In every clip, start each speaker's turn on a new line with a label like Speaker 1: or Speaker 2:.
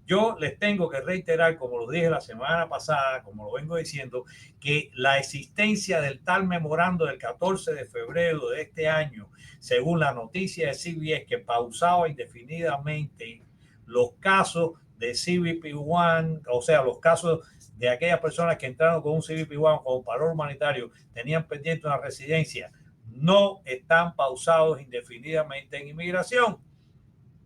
Speaker 1: Yo les tengo que reiterar, como lo dije la semana pasada, como lo vengo diciendo, que la existencia del tal memorando del 14 de febrero de este año, según la noticia de CBS, que pausaba indefinidamente los casos de CBP-1, o sea, los casos de aquellas personas que entraron con un CBP-1 o parol humanitario, tenían pendiente una residencia, no están pausados indefinidamente en inmigración.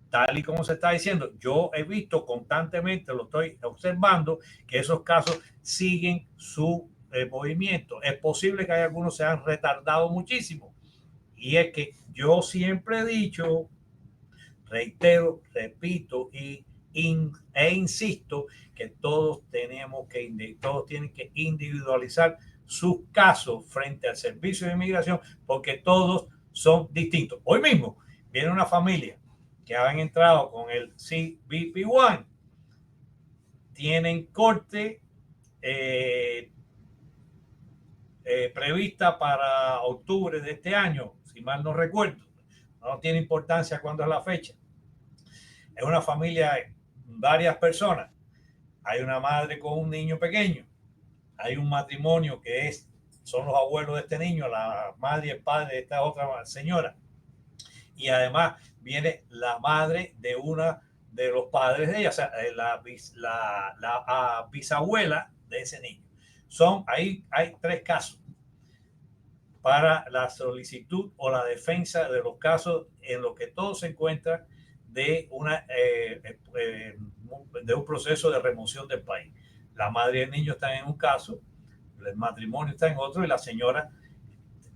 Speaker 1: Tal y como se está diciendo, yo he visto constantemente, lo estoy observando, que esos casos siguen su movimiento. Es posible que hay algunos se han retardado muchísimo. Y es que yo siempre he dicho, reitero, repito e insisto que todos tienen que individualizar sus casos frente al servicio de inmigración porque todos son distintos. Hoy mismo viene una familia que han entrado con el CBP-1, tienen corte prevista para octubre de este año, si mal no recuerdo. No tiene importancia cuándo es la fecha. Es una familia de varias personas. Hay una madre con un niño pequeño. Hay un matrimonio que son los abuelos de este niño, la madre y el padre de esta otra señora. Y además viene la madre de una de los padres de ella, o sea, la bisabuela de ese niño. Hay 3 casos para la solicitud o la defensa de los casos en los que todo se encuentra de un proceso de remoción del país. La madre y el niño están en un caso, el matrimonio está en otro y la señora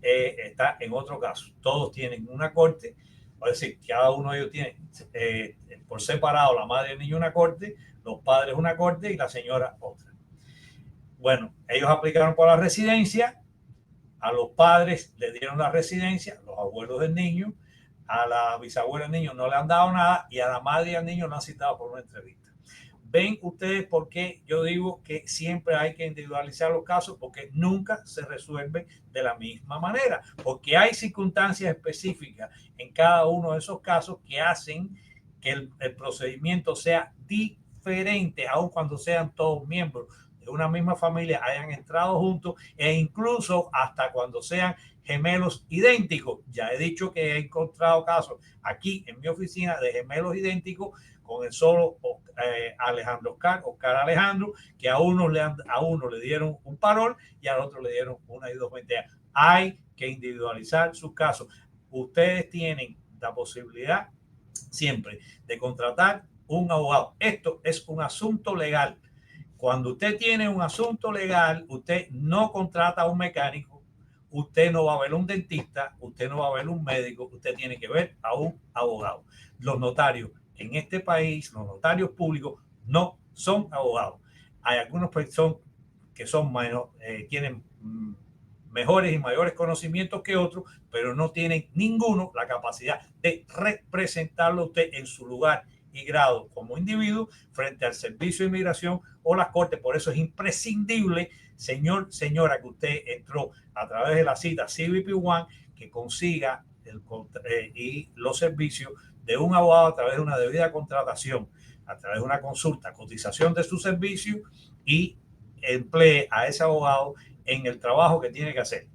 Speaker 1: está en otro caso. Todos tienen una corte, es decir, cada uno de ellos tiene por separado, la madre y el niño una corte, los padres una corte y la señora otra. Bueno, ellos aplicaron por la residencia, a los padres le dieron la residencia, los abuelos del niño, a la bisabuela del niño no le han dado nada y a la madre y al niño no han citado por una entrevista. Ven ustedes por qué yo digo que siempre hay que individualizar los casos, porque nunca se resuelve de la misma manera, porque hay circunstancias específicas en cada uno de esos casos que hacen que el procedimiento sea diferente, aun cuando sean todos miembros de una misma familia, hayan entrado juntos e incluso hasta cuando sean gemelos idénticos. Ya he dicho que he encontrado casos aquí en mi oficina de gemelos idénticos con el solo Oscar Alejandro, que a uno le dieron un parol y al otro le dieron una I-220. Hay que individualizar sus casos. Ustedes tienen la posibilidad siempre de contratar un abogado. Esto es un asunto legal. Cuando usted tiene un asunto legal, usted no contrata a un mecánico, usted no va a ver un dentista, usted no va a ver un médico, usted tiene que ver a un abogado. Los notarios en este país, los notarios públicos no son abogados. Hay algunos que son tienen mejores y mayores conocimientos que otros, pero no tienen ninguno la capacidad de representarlo a usted en su lugar y grado como individuo frente al servicio de inmigración o las cortes. Por eso es imprescindible, señora, que usted entró a través de la cita CBP-1, que consiga y los servicios de un abogado a través de una debida contratación, a través de una consulta, cotización de su servicio y emplee a ese abogado en el trabajo que tiene que hacer.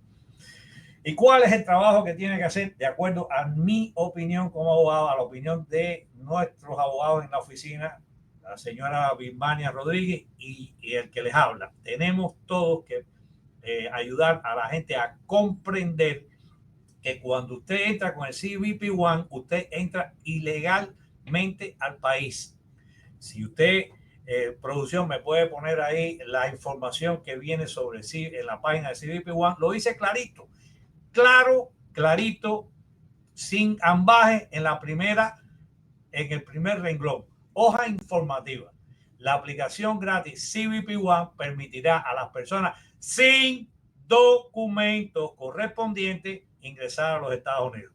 Speaker 1: ¿Y cuál es el trabajo que tiene que hacer? De acuerdo a mi opinión como abogado, a la opinión de nuestros abogados en la oficina, la señora Birmania Rodríguez y el que les habla. Tenemos todos que ayudar a la gente a comprender que cuando usted entra con el CBP-1, usted entra ilegalmente al país. Si usted, producción, me puede poner ahí la información que viene sobre en la página de CBP-1, lo dice clarito. Claro, clarito, sin ambaje en en el primer renglón. Hoja informativa. La aplicación gratis CBP-1 permitirá a las personas sin documentos correspondientes ingresar a los Estados Unidos.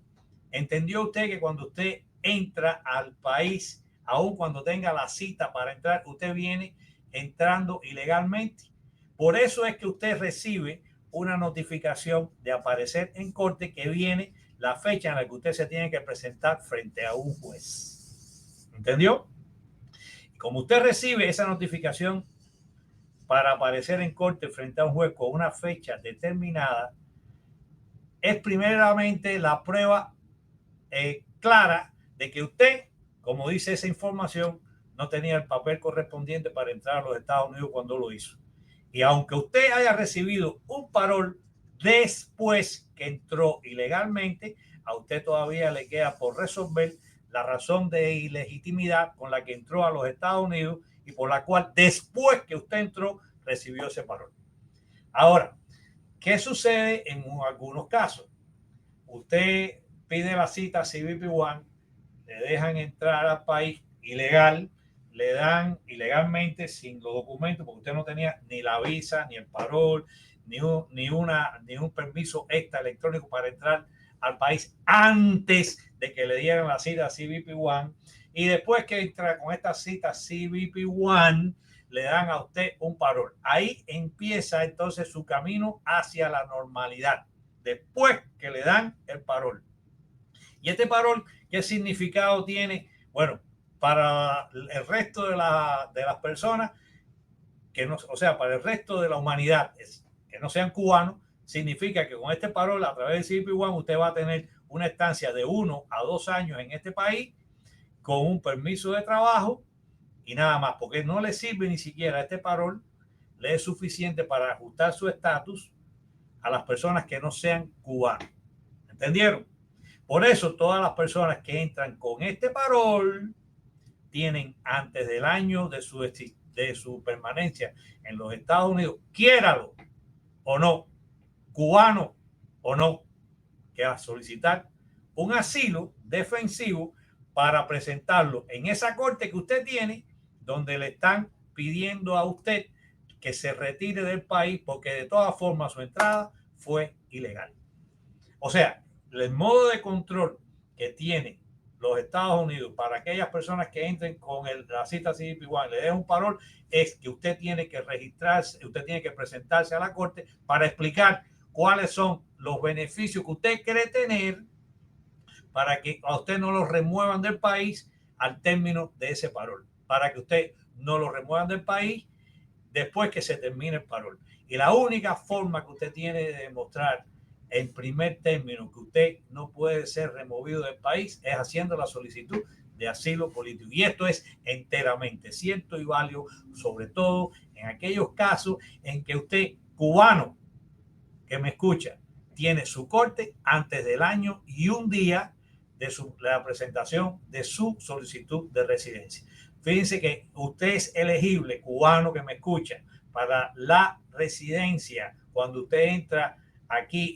Speaker 1: ¿Entendió usted que cuando usted entra al país, aun cuando tenga la cita para entrar, usted viene entrando ilegalmente? Por eso es que usted recibe una notificación de aparecer en corte que viene la fecha en la que usted se tiene que presentar frente a un juez. ¿Entendió? Y como usted recibe esa notificación para aparecer en corte frente a un juez con una fecha determinada, es primeramente la prueba clara de que usted, como dice esa información, no tenía el papel correspondiente para entrar a los Estados Unidos cuando lo hizo. Y aunque usted haya recibido un parol después que entró ilegalmente, a usted todavía le queda por resolver la razón de ilegitimidad con la que entró a los Estados Unidos y por la cual después que usted entró recibió ese parol. Ahora, ¿qué sucede en algunos casos? Usted pide la cita CBP One, le dejan entrar al país ilegal, le dan ilegalmente sin los documentos, porque usted no tenía ni la visa, ni el parol, ni un permiso extra electrónico para entrar al país antes de que le dieran la cita CBP One. Y después que entra con esta cita CBP One, le dan a usted un parol. Ahí empieza entonces su camino hacia la normalidad, después que le dan el parol. ¿Y este parol qué significado tiene? Bueno, para el resto de las personas, que no, o sea, para el resto de la humanidad, que no sean cubanos, significa que con este parol, a través del CBP One, usted va a tener una estancia de 1 a 2 años en este país, con un permiso de trabajo y nada más, porque no le sirve ni siquiera este parol, le es suficiente para ajustar su estatus a las personas que no sean cubanos. ¿Entendieron? Por eso todas las personas que entran con este parol tienen antes del año de su permanencia en los Estados Unidos, quiéralo o no, cubano o no, que va a solicitar un asilo defensivo para presentarlo en esa corte que usted tiene, donde le están pidiendo a usted que se retire del país porque de todas formas su entrada fue ilegal. O sea, el modo de control que tiene los Estados Unidos para aquellas personas que entren con la cita CBP One, le den un parol, es que usted tiene que registrarse, usted tiene que presentarse a la corte para explicar cuáles son los beneficios que usted quiere tener para que a usted no lo remuevan del país al término de ese parol, para que usted no lo remuevan del país después que se termine el parol. Y la única forma que usted tiene de demostrar en primer término que usted no puede ser removido del país es haciendo la solicitud de asilo político. Y esto es enteramente cierto y válido, sobre todo en aquellos casos en que usted, cubano, que me escucha, tiene su corte antes del año y un día de la presentación de su solicitud de residencia. Fíjense que usted es elegible, cubano que me escucha, para la residencia cuando usted entra aquí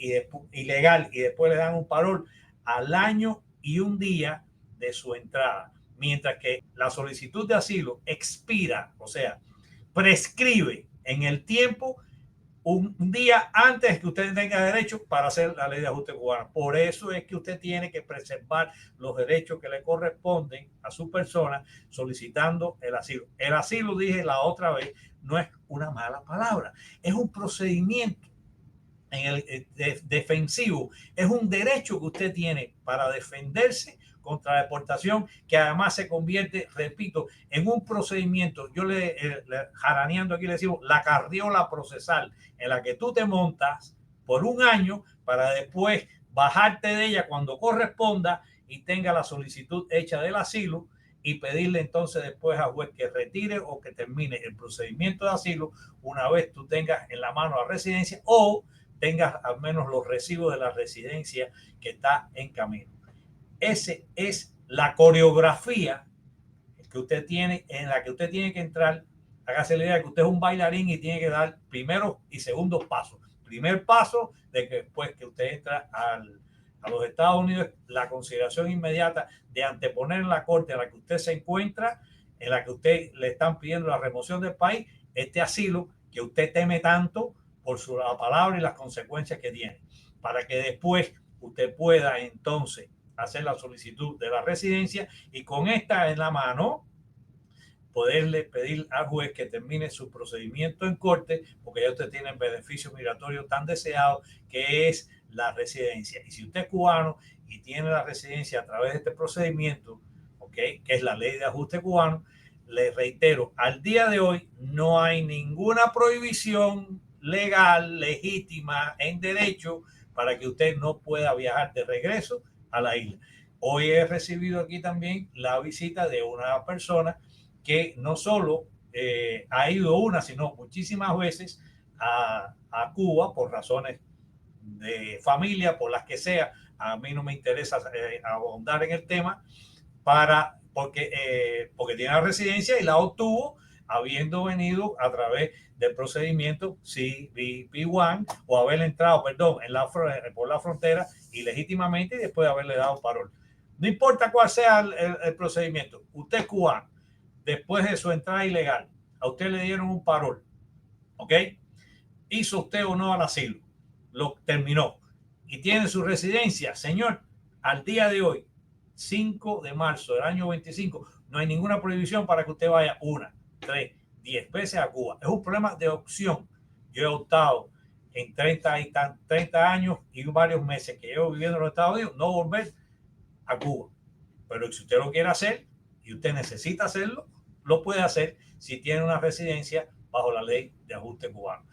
Speaker 1: ilegal y después le dan un parol al año y un día de su entrada. Mientras que la solicitud de asilo expira, o sea, prescribe en el tiempo un día antes que usted tenga derecho para hacer la ley de ajuste cubana. Por eso es que usted tiene que preservar los derechos que le corresponden a su persona solicitando el asilo. El asilo, dije la otra vez, no es una mala palabra, es un procedimiento en defensivo, es un derecho que usted tiene para defenderse contra la deportación, que además se convierte, repito, en un procedimiento, yo jaraneando aquí le decimos, la carriola procesal, en la que tú te montas por un año para después bajarte de ella cuando corresponda y tenga la solicitud hecha del asilo y pedirle entonces después al juez que retire o que termine el procedimiento de asilo una vez tú tengas en la mano la residencia o tengas al menos los recibos de la residencia que está en camino. Esa es la coreografía que usted tiene, en la que usted tiene que entrar. Hágase la idea de que usted es un bailarín y tiene que dar primeros y segundos pasos. Primer paso de que después que usted entra a los Estados Unidos, la consideración inmediata de anteponer en la corte a la que usted se encuentra, en la que usted le están pidiendo la remoción del país, este asilo que usted teme tanto por la palabra y las consecuencias que tiene, para que después usted pueda entonces hacer la solicitud de la residencia y con esta en la mano poderle pedir al juez que termine su procedimiento en corte, porque ya usted tiene el beneficio migratorio tan deseado que es la residencia. Y si usted es cubano y tiene la residencia a través de este procedimiento, ¿okay?, que es la ley de ajuste cubano, les reitero, al día de hoy no hay ninguna prohibición legal, legítima, en derecho, para que usted no pueda viajar de regreso a la isla. Hoy he recibido aquí también la visita de una persona que no solo ha ido una, sino muchísimas veces a Cuba por razones de familia, por las que sea. A mí no me interesa ahondar en el tema, porque tiene la residencia y la obtuvo habiendo venido a través del procedimiento CBP-1 o haber entrado, perdón, por la frontera ilegítimamente y después de haberle dado parol. No importa cuál sea el procedimiento, usted es cubano, después de su entrada ilegal, a usted le dieron un parol, ¿ok? Hizo usted o no al asilo, lo terminó y tiene su residencia, señor, al día de hoy, 5 de marzo del año 25, no hay ninguna prohibición para que usted vaya 1, 3, 10 veces a Cuba. Es un problema de opción. Yo he optado en 30 años y varios meses que llevo viviendo en los Estados Unidos no volver a Cuba. Pero si usted lo quiere hacer y usted necesita hacerlo, lo puede hacer si tiene una residencia bajo la ley de ajuste cubano.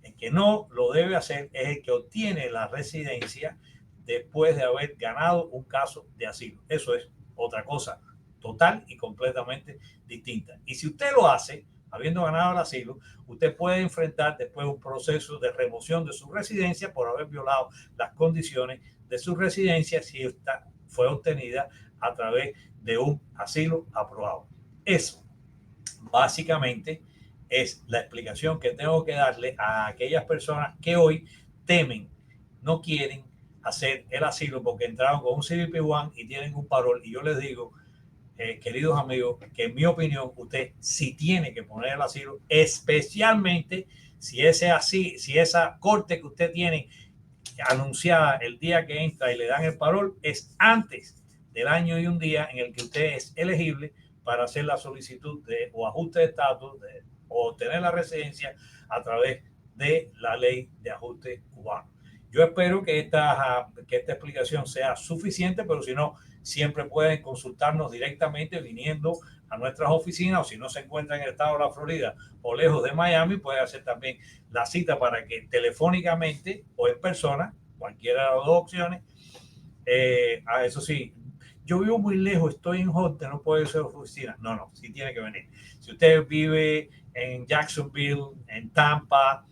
Speaker 1: El que no lo debe hacer es el que obtiene la residencia después de haber ganado un caso de asilo. Eso es otra cosa total y completamente distinta. Y si usted lo hace, habiendo ganado el asilo, usted puede enfrentar después un proceso de remoción de su residencia por haber violado las condiciones de su residencia si esta fue obtenida a través de un asilo aprobado. Eso básicamente es la explicación que tengo que darle a aquellas personas que hoy temen, no quieren hacer el asilo porque entraron con un CBP-1 y tienen un parol. Y yo les digo, queridos amigos, que en mi opinión usted sí tiene que poner el asilo, especialmente si esa corte que usted tiene anunciada el día que entra y le dan el parol es antes del año y un día en el que usted es elegible para hacer la solicitud o ajuste de estatus o obtener la residencia a través de la ley de ajuste cubano. Yo espero que esta explicación sea suficiente, pero si no, siempre pueden consultarnos directamente viniendo a nuestras oficinas, o si no se encuentra en el estado de la Florida o lejos de Miami, puede hacer también la cita para que telefónicamente o en persona, cualquiera de las dos opciones, eso sí, yo vivo muy lejos, estoy en Hunter, no puedo ir a la oficina. No, sí tiene que venir. Si usted vive en Jacksonville, en Tampa,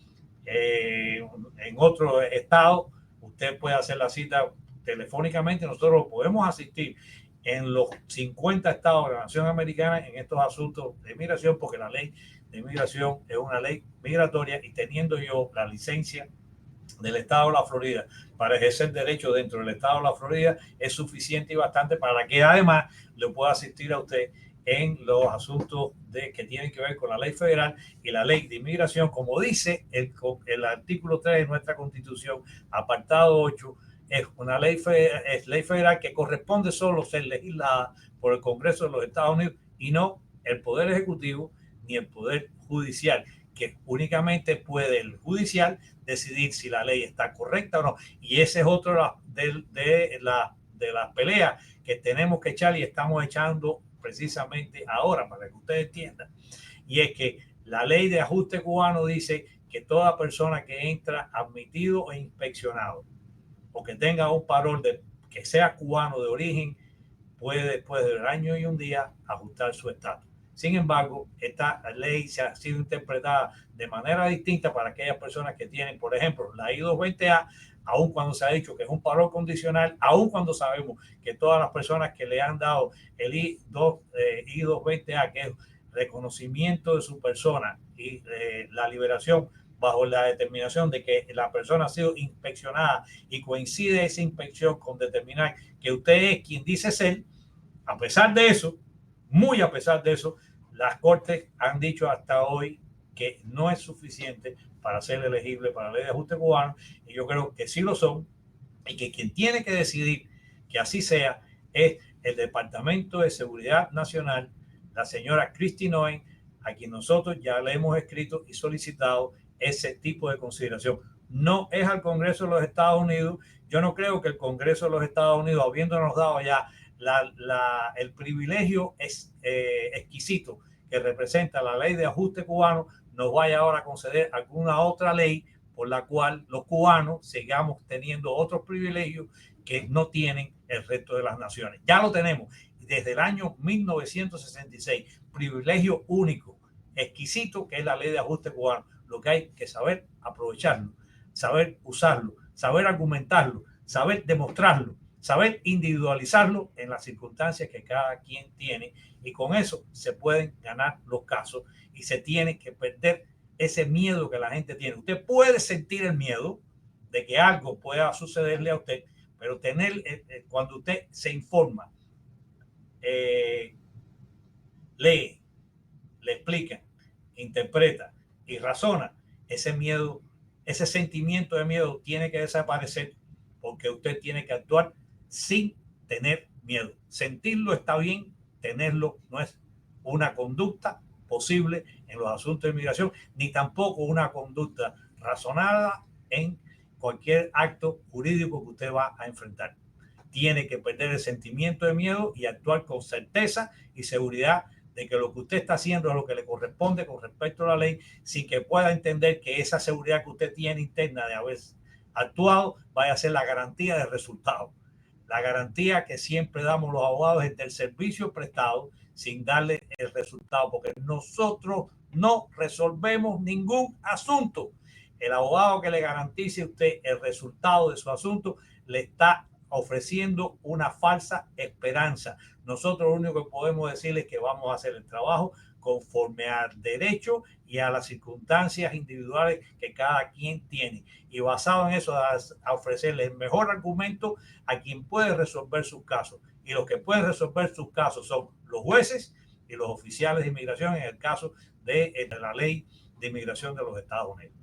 Speaker 1: en otro estado, usted puede hacer la cita telefónicamente. Nosotros podemos asistir en los 50 estados de la nación americana en estos asuntos de migración, porque la ley de inmigración es una ley migratoria y teniendo yo la licencia del estado de la Florida para ejercer derecho dentro del estado de la Florida es suficiente y bastante para que además le pueda asistir a usted en los asuntos que tienen que ver con la ley federal y la ley de inmigración. Como dice el artículo 3 de nuestra Constitución, apartado 8, es una ley federal que corresponde solo ser legislada por el Congreso de los Estados Unidos y no el Poder Ejecutivo ni el Poder Judicial, que únicamente puede el judicial decidir si la ley está correcta o no. Y ese es otro de las peleas que tenemos que echar y estamos echando precisamente ahora, para que ustedes entiendan. Y es que la ley de ajuste cubano dice que toda persona que entra admitido e inspeccionado o que tenga un parol que sea cubano de origen puede después del año y un día ajustar su estatus. Sin embargo, esta ley se ha sido interpretada de manera distinta para aquellas personas que tienen, por ejemplo, la I-220A, aun cuando se ha dicho que es un parol condicional, aun cuando sabemos que todas las personas que le han dado el I-220A, que es reconocimiento de su persona y la liberación bajo la determinación de que la persona ha sido inspeccionada y coincide esa inspección con determinar que usted es quien dice ser, a pesar de eso, muy a pesar de eso, las cortes han dicho hasta hoy que no es suficiente para ser elegible para la ley de ajuste cubano, y yo creo que sí lo son, y que quien tiene que decidir que así sea es el Departamento de Seguridad Nacional, la señora Kristi Noem, a quien nosotros ya le hemos escrito y solicitado ese tipo de consideración. No es al Congreso de los Estados Unidos. Yo no creo que el Congreso de los Estados Unidos, habiéndonos dado ya el privilegio exquisito que representa la ley de ajuste cubano nos vaya ahora a conceder alguna otra ley por la cual los cubanos sigamos teniendo otros privilegios que no tienen el resto de las naciones. Ya lo tenemos desde el año 1966, privilegio único, exquisito, que es la ley de ajuste cubano. Lo que hay que saber aprovecharlo, saber usarlo, saber argumentarlo, saber demostrarlo, saber individualizarlo en las circunstancias que cada quien tiene, y con eso se pueden ganar los casos y se tiene que perder ese miedo que la gente tiene. Usted puede sentir el miedo de que algo pueda sucederle a usted, pero cuando usted se informa, lee, le explica, interpreta y razona, ese miedo, ese sentimiento de miedo tiene que desaparecer, porque usted tiene que actuar sin tener miedo. Sentirlo está bien, tenerlo no es una conducta posible en los asuntos de inmigración, ni tampoco una conducta razonada en cualquier acto jurídico que usted va a enfrentar. Tiene que perder el sentimiento de miedo y actuar con certeza y seguridad de que lo que usted está haciendo es lo que le corresponde con respecto a la ley, sin que pueda entender que esa seguridad que usted tiene interna de haber actuado vaya a ser la garantía del resultado. La garantía que siempre damos los abogados es del servicio prestado sin darle el resultado, porque nosotros no resolvemos ningún asunto. El abogado que le garantice a usted el resultado de su asunto le está ofreciendo una falsa esperanza. Nosotros lo único que podemos decirles es que vamos a hacer el trabajo conforme al derecho y a las circunstancias individuales que cada quien tiene, y basado en eso a ofrecerle el mejor argumento a quien puede resolver sus casos, y los que pueden resolver sus casos son los jueces y los oficiales de inmigración en el caso de la ley de inmigración de los Estados Unidos.